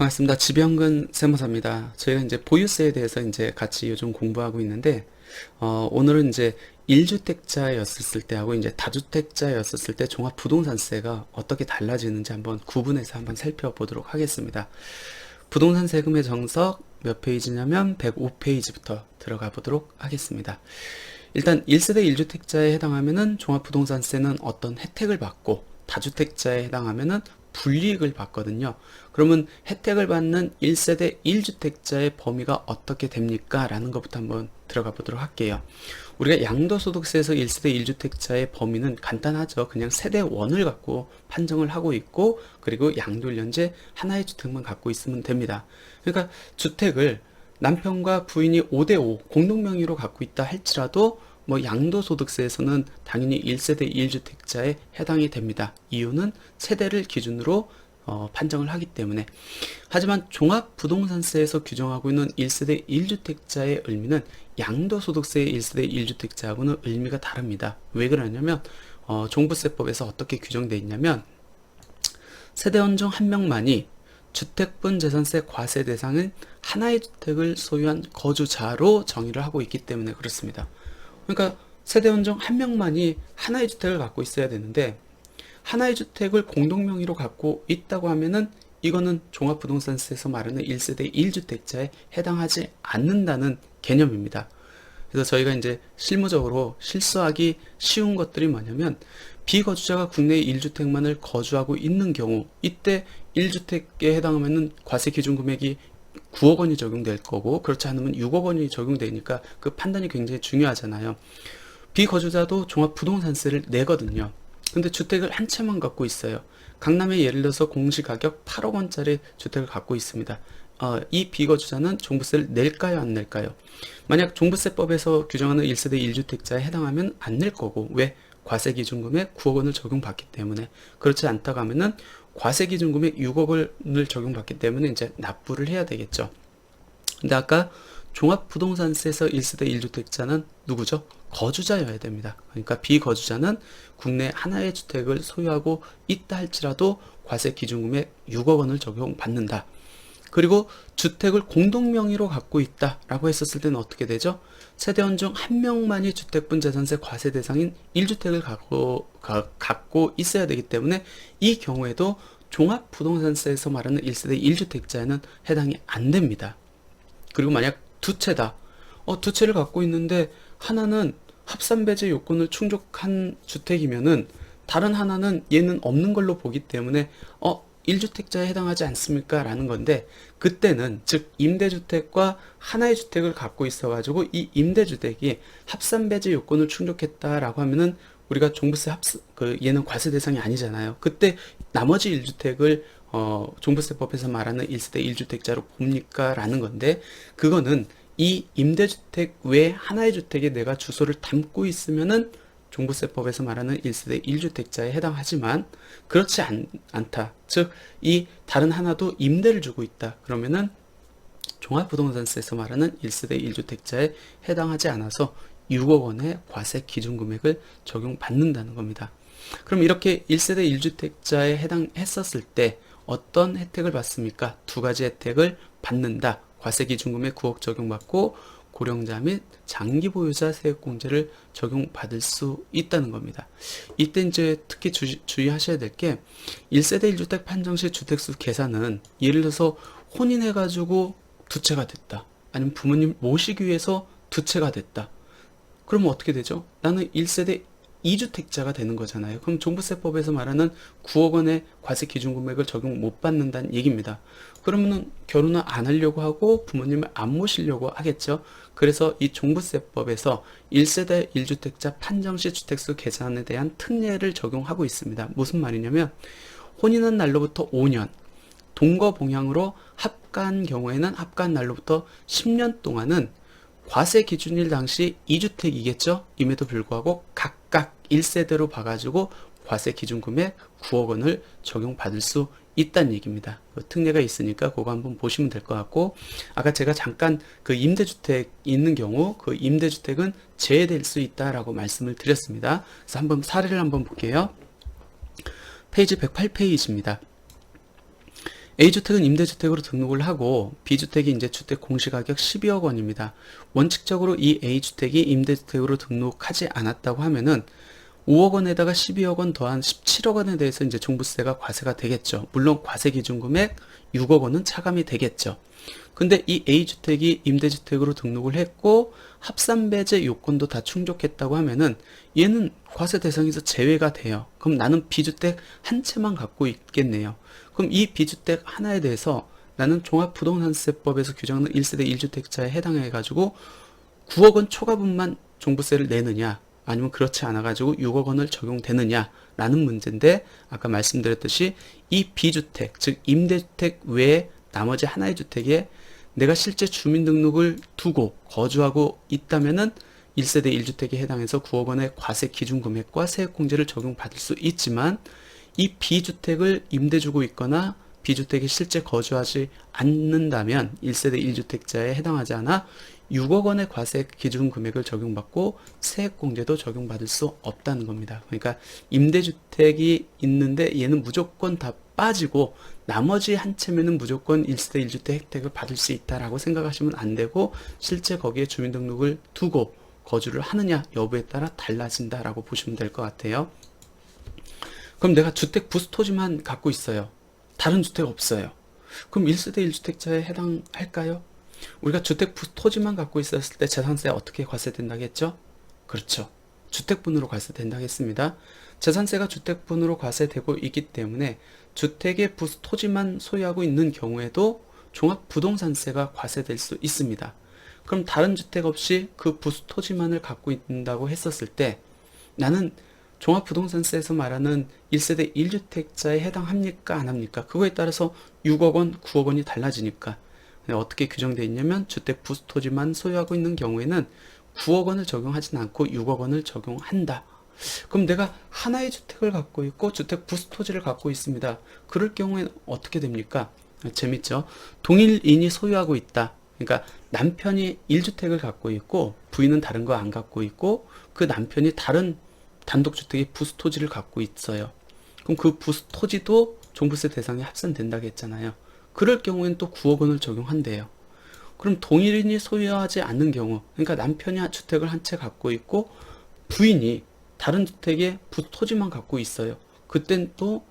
반갑습니다. 지병근 세무사입니다. 저희가 이제 보유세에 대해서 이제 같이 요즘 공부하고 있는데, 오늘은 이제 1주택자였을 때하고 이제 다주택자였을 때 종합부동산세가 어떻게 달라지는지 한번 구분해서 한번 살펴보도록 하겠습니다. 부동산 세금의 정석 몇 페이지냐면 105페이지부터 들어가 보도록 하겠습니다. 일단 1세대 1주택자에 해당하면은 종합부동산세는 어떤 혜택을 받고, 다주택자에 해당하면은 불이익을 받거든요. 그러면 혜택을 받는 1세대 1주택자의 범위가 어떻게 됩니까? 라는 것부터 한번 들어가 보도록 할게요. 우리가 양도소득세에서 1세대 1주택자의 범위는 간단하죠. 그냥 세대원을 갖고 판정을 하고 있고, 그리고 양도일연제 하나의 주택만 갖고 있으면 됩니다. 그러니까 주택을 남편과 부인이 5대5 공동명의로 갖고 있다 할지라도 양도소득세에서는 당연히 1세대 1주택자에 해당이 됩니다. 이유는 세대를 기준으로 판정을 하기 때문에. 하지만 종합부동산세에서 규정하고 있는 1세대 1주택자의 의미는 양도소득세의 1세대 1주택자하고는 의미가 다릅니다. 왜 그러냐면 종부세법에서 어떻게 규정되어 있냐면, 세대원 중 한 명만이 주택분 재산세 과세 대상은 하나의 주택을 소유한 거주자로 정의를 하고 있기 때문에 그렇습니다. 그러니까 세대원 중 한 명만이 하나의 주택을 갖고 있어야 되는데, 하나의 주택을 공동명의로 갖고 있다고 하면은 이거는 종합부동산세에서 말하는 1세대 1주택자에 해당하지 않는다는 개념입니다. 그래서 저희가 이제 실무적으로 실수하기 쉬운 것들이 뭐냐면, 비거주자가 국내 1주택만을 거주하고 있는 경우, 이때 1주택에 해당하면은 과세 기준 금액이 9억 원이 적용될 거고, 그렇지 않으면 6억 원이 적용되니까 그 판단이 굉장히 중요하잖아요. 비거주자도 종합부동산세를 내거든요. 근데 주택을 한 채만 갖고 있어요. 강남에 예를 들어서 공시가격 8억 원짜리 주택을 갖고 있습니다. 이 비거주자는 종부세를 낼까요, 안 낼까요? 만약 종부세법에서 규정하는 1세대 1주택자에 해당하면 안 낼 거고, 왜? 과세기준금액 9억 원을 적용받기 때문에. 그렇지 않다고 하면은 과세기준금액 6억 원을 적용받기 때문에 이제 납부를 해야 되겠죠. 근데 아까 종합부동산세에서 1세대 1주택자는 누구죠? 거주자여야 됩니다. 그러니까 비거주자는 국내 하나의 주택을 소유하고 있다 할지라도 과세기준금액 6억 원을 적용받는다. 그리고 주택을 공동명의로 갖고 있다라고 했었을 때는 어떻게 되죠? 세대원 중 한 명만이 주택분 재산세 과세 대상인 1주택을 갖고 있어야 되기 때문에 이 경우에도 종합부동산세에서 말하는 1세대 1주택자에는 해당이 안 됩니다. 그리고 만약 두 채다. 두 채를 갖고 있는데 하나는 합산배제 요건을 충족한 주택이면은 다른 하나는 얘는 없는 걸로 보기 때문에 1주택자에 해당하지 않습니까? 라는 건데, 그때는 즉 임대주택과 하나의 주택을 갖고 있어가지고 이 임대주택이 합산배제 요건을 충족했다라고 하면은 우리가 종부세 얘는 과세 대상이 아니잖아요. 그때 나머지 1주택을 종부세법에서 말하는 1세대 1주택자로 봅니까? 라는 건데, 그거는 이 임대주택 외에 하나의 주택에 내가 주소를 담고 있으면은 종부세법에서 말하는 1세대 1주택자에 해당하지만, 그렇지 않다. 즉, 이 다른 하나도 임대를 주고 있다. 그러면은 종합부동산세에서 말하는 1세대 1주택자에 해당하지 않아서 6억 원의 과세 기준금액을 적용받는다는 겁니다. 그럼 이렇게 1세대 1주택자에 해당했었을 때 어떤 혜택을 받습니까? 두 가지 혜택을 받는다. 과세 기준금액 9억 적용받고, 고령자 및 장기 보유자 세액공제를 적용받을 수 있다는 겁니다. 이때 이제 특히 주의하셔야 될 게, 1세대 1주택 판정 시 주택수 계산은 예를 들어서 혼인해가지고 두 채가 됐다. 아니면 부모님 모시기 위해서 두 채가 됐다. 그러면 어떻게 되죠? 나는 1세대 2주택자가 되는 거잖아요. 그럼 종부세법에서 말하는 9억 원의 과세 기준금액을 적용 못 받는다는 얘기입니다. 그러면은 결혼을 안 하려고 하고 부모님을 안 모시려고 하겠죠. 그래서 이 종부세법에서 1세대 1주택자 판정시 주택수 계산에 대한 특례를 적용하고 있습니다. 무슨 말이냐면, 혼인한 날로부터 5년, 동거봉양으로 합가한 경우에는 합가한 날로부터 10년 동안은 과세 기준일 당시 2주택이겠죠? 임에도 불구하고 각각 1세대로 봐가지고 과세 기준 금액 9억 원을 적용받을 수 있다는 얘기입니다. 그 특례가 있으니까 그거 한번 보시면 될 것 같고, 아까 제가 잠깐 그 임대주택 있는 경우 그 임대주택은 제외될 수 있다라고 말씀을 드렸습니다. 그래서 한번 사례를 한번 볼게요. 페이지 108페이지입니다. A주택은 임대주택으로 등록을 하고 B주택이 이제 주택 공시가격 12억 원입니다. 원칙적으로 이 A주택이 임대주택으로 등록하지 않았다고 하면은 5억 원에다가 12억 원 더한 17억 원에 대해서 이제 종부세가 과세가 되겠죠. 물론 과세 기준 금액 6억 원은 차감이 되겠죠. 근데 이 A주택이 임대주택으로 등록을 했고 합산배제 요건도 다 충족했다고 하면은 얘는 과세 대상에서 제외가 돼요. 그럼 나는 B주택 한 채만 갖고 있겠네요. 그럼 이 B주택 하나에 대해서 나는 종합부동산세법에서 규정하는 1세대 1주택자에 해당해 가지고 9억 원 초과분만 종부세를 내느냐, 아니면 그렇지 않아 가지고 6억 원을 적용되느냐 라는 문제인데, 아까 말씀드렸듯이 이 B주택, 즉 임대주택 외에 나머지 하나의 주택에 내가 실제 주민등록을 두고 거주하고 있다면은 1세대 1주택에 해당해서 9억 원의 과세 기준 금액과 세액공제를 적용받을 수 있지만, 이 B주택을 임대 주고 있거나 B주택에 실제 거주하지 않는다면 1세대 1주택자에 해당하지 않아 6억 원의 과세 기준 금액을 적용받고 세액공제도 적용받을 수 없다는 겁니다. 그러니까 임대주택이 있는데 얘는 무조건 다 빠지고 나머지 한 채면은 무조건 1세대 1주택 혜택을 받을 수 있다라고 생각하시면 안 되고, 실제 거기에 주민등록을 두고 거주를 하느냐 여부에 따라 달라진다라고 보시면 될 것 같아요. 그럼 내가 주택 부수토지만 갖고 있어요. 다른 주택 없어요. 그럼 1세대 1주택자에 해당할까요? 우리가 주택 부토지만 갖고 있었을 때 재산세 어떻게 과세된다겠죠? 그렇죠. 주택분으로 과세된다겠습니다. 재산세가 주택분으로 과세되고 있기 때문에 주택의 부토지만 소유하고 있는 경우에도 종합부동산세가 과세될 수 있습니다. 그럼 다른 주택 없이 그 부토지만을 갖고 있다고 했었을 때 나는 종합부동산세에서 말하는 1세대 1주택자에 해당합니까? 안 합니까? 그거에 따라서 6억 원, 9억 원이 달라지니까 어떻게 규정되어 있냐면, 주택 부토지만 소유하고 있는 경우에는 9억 원을 적용하진 않고 6억 원을 적용한다. 그럼 내가 하나의 주택을 갖고 있고 주택 부토지를 갖고 있습니다. 그럴 경우에는 어떻게 됩니까? 재밌죠? 동일인이 소유하고 있다. 그러니까 남편이 1주택을 갖고 있고 부인은 다른 거 안 갖고 있고, 그 남편이 다른 단독주택의 부토지를 갖고 있어요. 그럼 그 부토지도 종부세 대상에 합산된다고 했잖아요. 그럴 경우에는 또 9억 원을 적용한대요. 그럼 동일인이 소유하지 않는 경우, 그러니까 남편이 주택을 한 채 갖고 있고 부인이 다른 주택에 부토지만 갖고 있어요. 그땐 또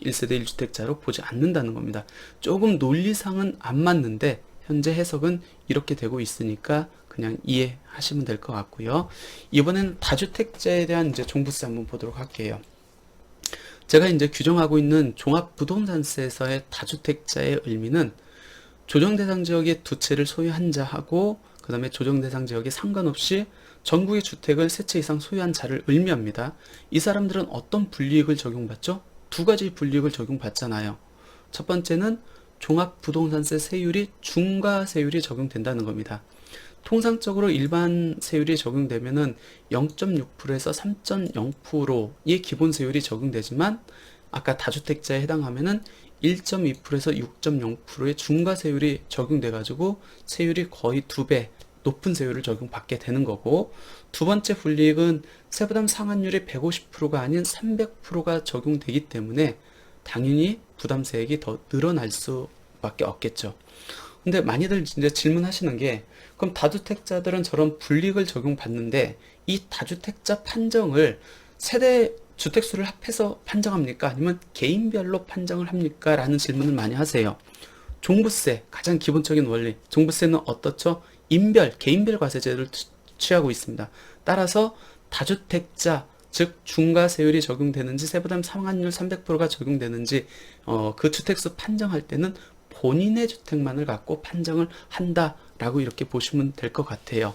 1세대 1주택자로 보지 않는다는 겁니다. 조금 논리상은 안 맞는데 현재 해석은 이렇게 되고 있으니까 그냥 이해하시면 될 것 같고요. 이번에는 다주택자에 대한 이제 종부세 한번 보도록 할게요. 제가 이제 규정하고 있는 종합부동산세에서의 다주택자의 의미는 조정대상 지역에 두 채를 소유한 자하고 그 다음에 조정대상 지역에 상관없이 전국의 주택을 세 채 이상 소유한 자를 의미합니다. 이 사람들은 어떤 불이익을 적용받죠? 두 가지 불이익을 적용받잖아요. 첫 번째는 종합부동산세 세율이 중과세율이 적용된다는 겁니다. 통상적으로 일반 세율이 적용되면은 0.6%에서 3.0%의 기본 세율이 적용되지만, 아까 다주택자에 해당하면은 1.2%에서 6.0%의 중과세율이 적용돼 가지고 세율이 거의 2배 높은 세율을 적용받게 되는 거고, 두 번째 불이익은 세부담 상환율이 150%가 아닌 300%가 적용되기 때문에 당연히 부담세액이 더 늘어날 수밖에 없겠죠. 근데 많이들 이제 질문하시는 게, 그럼 다주택자들은 저런 불이익을 적용받는데 이 다주택자 판정을 세대 주택수를 합해서 판정합니까? 아니면 개인별로 판정을 합니까? 라는 질문을 많이 하세요. 종부세, 가장 기본적인 원리, 종부세는 어떻죠? 개인별 과세제를 취하고 있습니다. 따라서 다주택자, 즉 중과세율이 적용되는지 세부담 상환율 300%가 적용되는지 그 주택수 판정할 때는 본인의 주택만을 갖고 판정을 한다라고 이렇게 보시면 될 것 같아요.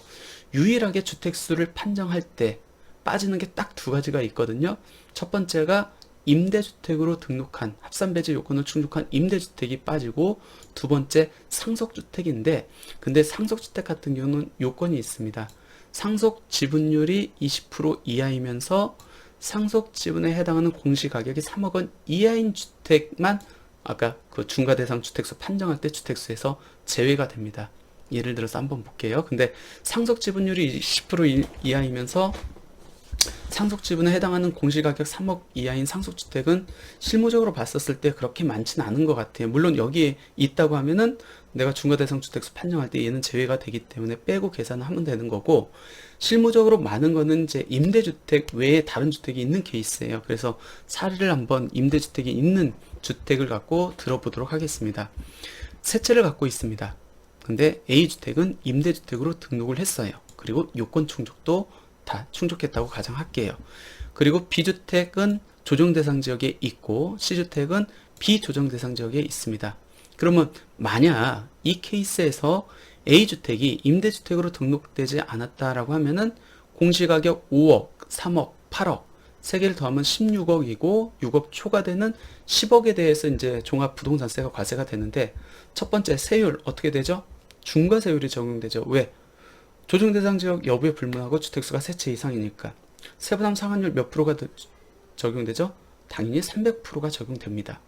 유일하게 주택수를 판정할 때 빠지는 게 딱 두 가지가 있거든요. 첫 번째가 임대주택으로 등록한 합산배제 요건을 충족한 임대주택이 빠지고, 두 번째 상속주택인데, 근데 상속주택 같은 경우는 요건이 있습니다. 상속 지분율이 20% 이하이면서 상속 지분에 해당하는 공시가격이 3억 원 이하인 주택만 아까 그 중과대상 주택수 판정할 때 주택수에서 제외가 됩니다. 예를 들어서 한번 볼게요. 근데 상속 지분율이 20% 이하이면서 상속 지분에 해당하는 공시가격 3억 이하인 상속주택은 실무적으로 봤었을 때 그렇게 많지는 않은 것 같아요. 물론 여기에 있다고 하면은 내가 중과대상주택수 판정할 때 얘는 제외가 되기 때문에 빼고 계산을 하면 되는 거고, 실무적으로 많은 거는 이제 임대주택 외에 다른 주택이 있는 케이스예요. 그래서 사례를 한번 임대주택이 있는 주택을 갖고 들어보도록 하겠습니다. 세 채를 갖고 있습니다. 근데 A주택은 임대주택으로 등록을 했어요. 그리고 요건 충족도 다 충족했다고 가정할게요. 그리고 B주택은 조정대상 지역에 있고 C주택은 비조정대상 지역에 있습니다. 그러면 만약 이 케이스에서 A주택이 임대주택으로 등록되지 않았다라고 하면은 공시가격 5억, 3억, 8억 세 개를 더하면 16억이고 6억 초과되는 10억에 대해서 이제 종합부동산세가 과세가 되는데, 첫 번째 세율 어떻게 되죠? 중과세율이 적용되죠. 왜? 조정대상 지역 여부에 불문하고 주택수가 세 채 이상이니까. 세부담 상환율 몇 프로가 적용되죠? 당연히 300%가 적용됩니다.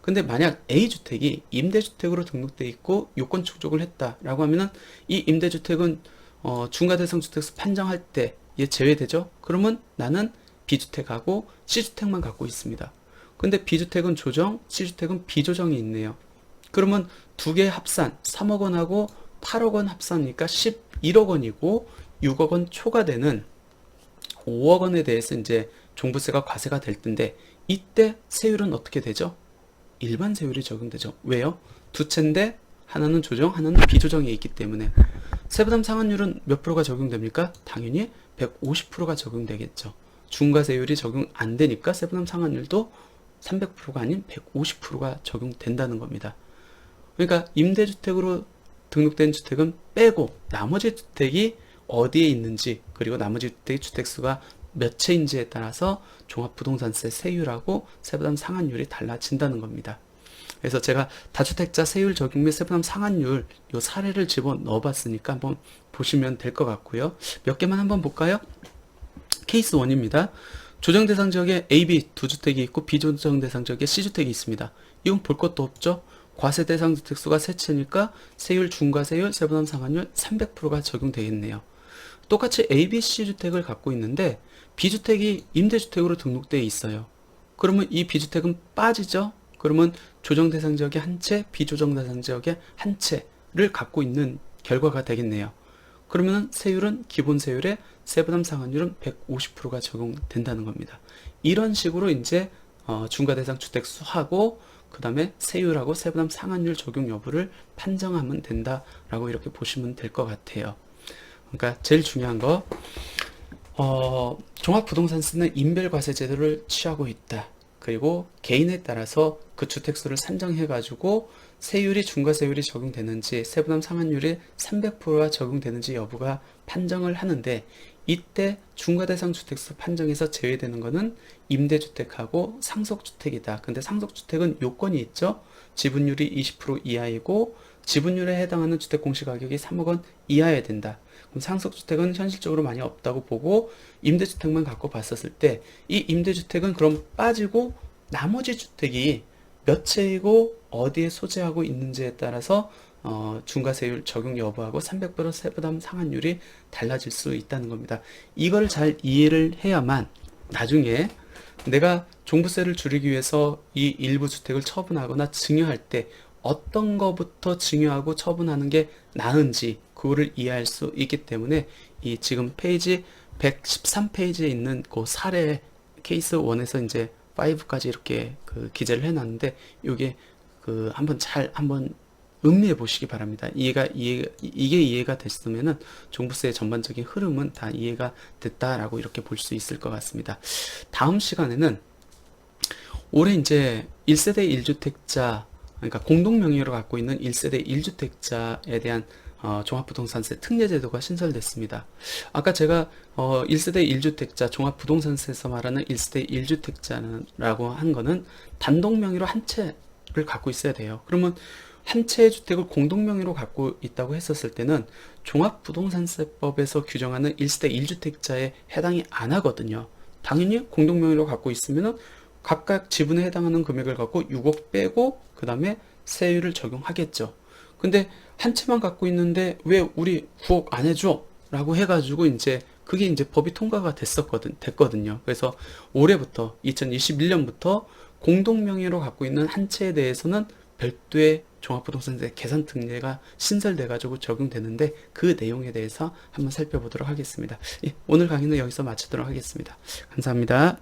근데 만약 A주택이 임대주택으로 등록돼 있고 요건 충족을 했다라고 하면은 이 임대주택은 중과대상 주택수 판정할 때 얘 제외되죠? 그러면 나는 B주택하고 C주택만 갖고 있습니다. 근데 B주택은 조정, C주택은 비조정이 있네요. 그러면 두 개 합산 3억 원하고 8억 원 합산이니까 11억 원이고 6억 원 초과되는 5억 원에 대해서 이제 종부세가 과세가 될 텐데, 이때 세율은 어떻게 되죠? 일반 세율이 적용되죠. 왜요? 두 채인데 하나는 조정, 하나는 비조정에 있기 때문에. 세부담 상환율은 몇 프로가 적용됩니까? 당연히 150%가 적용되겠죠. 중과세율이 적용 안 되니까 세부담 상환율도 300%가 아닌 150%가 적용된다는 겁니다. 그러니까 임대주택으로 등록된 주택은 빼고 나머지 주택이 어디에 있는지, 그리고 나머지 주택의 주택수가 몇 채인지에 따라서 종합부동산세 세율하고 세부담 상환율이 달라진다는 겁니다. 그래서 제가 다주택자 세율 적용 및 세부담 상환율 요 사례를 집어넣어 봤으니까 한번 보시면 될 것 같고요. 몇 개만 한번 볼까요? 케이스 1입니다. 조정대상 지역에 A, B 두 주택이 있고 비조정대상 지역에 C주택이 있습니다. 이건 볼 것도 없죠? 과세대상 주택수가 세 채니까 세율, 중과세율, 세부담 상환율 300%가 적용되겠네요. 똑같이 A, B, C주택을 갖고 있는데 B주택이 임대주택으로 등록되어 있어요. 그러면 이 B주택은 빠지죠? 그러면 조정대상 지역에 한 채, 비조정대상 지역에 한 채를 갖고 있는 결과가 되겠네요. 그러면 세율은 기본세율에 세부담 상환율은 150%가 적용된다는 겁니다. 이런 식으로 이제 중과대상 주택수하고 그 다음에 세율하고 세부담 상환율 적용 여부를 판정하면 된다라고 이렇게 보시면 될 것 같아요. 그러니까 제일 중요한 거, 종합부동산세는 인별과세 제도를 취하고 있다. 그리고 개인에 따라서 그 주택수를 산정해가지고 세율이 중과세율이 적용되는지 세부담 상환율이 300%가 적용되는지 여부가 판정을 하는데, 이때 중과대상 주택수 판정에서 제외되는 것은 임대주택하고 상속주택이다. 근데 상속주택은 요건이 있죠. 지분율이 20% 이하이고 지분율에 해당하는 주택 공시가격이 3억 원 이하여야 된다. 그럼 상속주택은 현실적으로 많이 없다고 보고 임대주택만 갖고 봤었을 때 이 임대주택은 그럼 빠지고 나머지 주택이 몇 채이고 어디에 소재하고 있는지에 따라서 중과세율 적용 여부하고 300% 세부담 상환율이 달라질 수 있다는 겁니다. 이걸 잘 이해를 해야만 나중에 내가 종부세를 줄이기 위해서 이 일부 주택을 처분하거나 증여할 때 어떤 거부터 증여하고 처분하는 게 나은지 그거를 이해할 수 있기 때문에 이 지금 페이지 113페이지에 있는 그 사례 케이스 1에서 이제 5까지 이렇게 그 기재를 해놨는데, 요게 그 한번 음미해 보시기 바랍니다. 이게 이해가 됐으면은 종부세의 전반적인 흐름은 다 이해가 됐다라고 이렇게 볼 수 있을 것 같습니다. 다음 시간에는 올해 이제 1세대 1주택자, 그러니까 공동명의로 갖고 있는 1세대 1주택자에 대한 종합부동산세 특례제도가 신설됐습니다. 아까 제가 1세대 1주택자 종합부동산세에서 말하는 1세대 1주택자라고 한 거는 단독명의로 한 채를 갖고 있어야 돼요. 그러면 한 채의 주택을 공동명의로 갖고 있다고 했었을 때는 종합부동산세법에서 규정하는 1세대 1주택자에 해당이 안 하거든요. 당연히 공동명의로 갖고 있으면은 각각 지분에 해당하는 금액을 갖고 6억 빼고 그 다음에 세율을 적용하겠죠. 근데 한 채만 갖고 있는데 왜 우리 9억 안 해줘? 라고 해가지고 이제 그게 이제 법이 통과가 됐거든요. 그래서 올해부터 2021년부터 공동명의로 갖고 있는 한 채에 대해서는 별도의 종합부동산세 계산 특례가 신설돼 가지고 적용되는데 그 내용에 대해서 한번 살펴보도록 하겠습니다. 예, 오늘 강의는 여기서 마치도록 하겠습니다. 감사합니다.